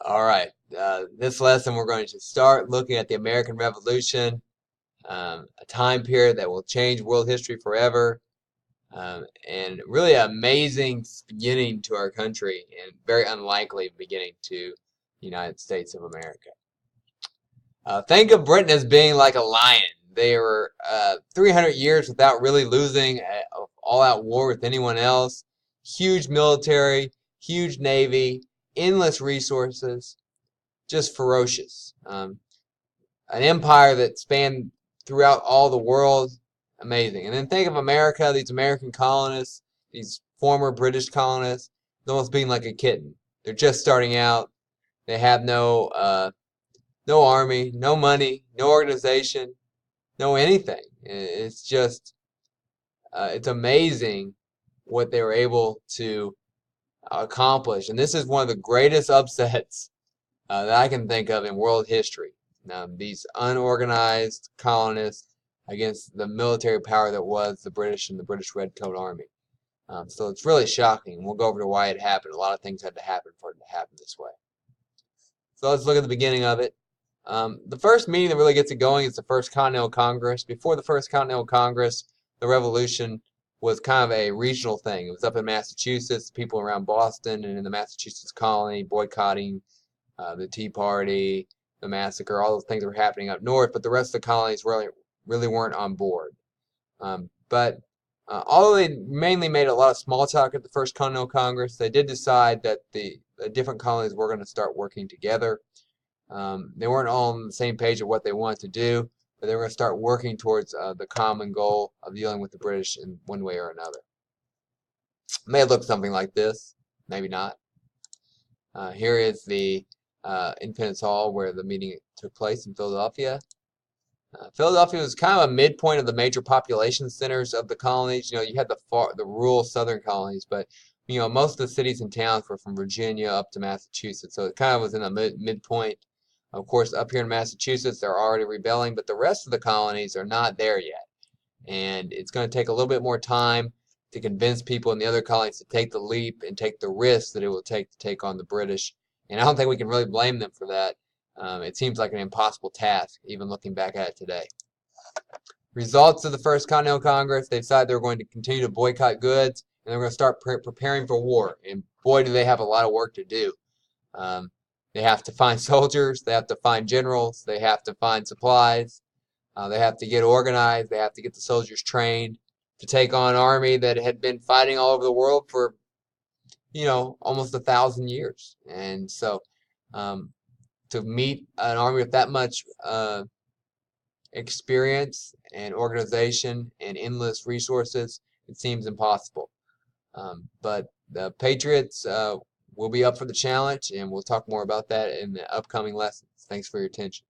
All right. This lesson, we're going to start looking at the American Revolution, a time period that will change world history forever, and really an amazing beginning to our country and very unlikely beginning to the United States of America. Think of Britain as being like a lion. They were 300 years without really losing an all-out war with anyone else. Huge military, huge navy, endless resources, just ferocious. An empire that spanned throughout all the world, amazing. And then think of America, these American colonists, these former British colonists, almost being like a kitten. They're just starting out. They have no army, no money, no organization, no anything. It's just, it's amazing what they were able to accomplish. And this is one of the greatest upsets that I can think of in world history. Now, these unorganized colonists against the military power that was the British and the British Red Coat Army. So it's really shocking. We'll go over to why it happened. A lot of things had to happen for it to happen this way. So let's look at the beginning of it. The first meeting that really gets it going is the First Continental Congress. Before the First Continental Congress, the Revolution was kind of a regional thing. It was up in Massachusetts, people around Boston and in the Massachusetts colony boycotting the Tea Party, the massacre, all those things were happening up north, but the rest of the colonies really weren't on board. But although they mainly made a lot of small talk at the First Continental Congress, they did decide that the different colonies were going to start working together. They weren't all on the same page of what they wanted to do, but they were going to start working towards the common goal of dealing with the British in one way or another. It may look something like this, maybe not. Here is the Independence Hall where the meeting took place in Philadelphia. Philadelphia was kind of a midpoint of the major population centers of the colonies. You had the rural southern colonies, but most of the cities and towns were from Virginia up to Massachusetts, so it kind of was in a midpoint. Of course, up here in Massachusetts, they're already rebelling, but the rest of the colonies are not there yet, and it's going to take a little bit more time to convince people in the other colonies to take the leap and take the risk that it will take to take on the British. And I don't think we can really blame them for that. It seems like an impossible task, even looking back at it today. Results of the First Continental Congress, they decided they were going to continue to boycott goods, and they're going to start preparing for war. And boy, do they have a lot of work to do. They have to find soldiers, they have to find generals, they have to find supplies, they have to get organized, they have to get the soldiers trained to take on an army that had been fighting all over the world for, almost 1,000 years. And so to meet an army with that much experience and organization and endless resources, it seems impossible. But the Patriots will be up for the challenge, and we'll talk more about that in the upcoming lessons. Thanks for your attention.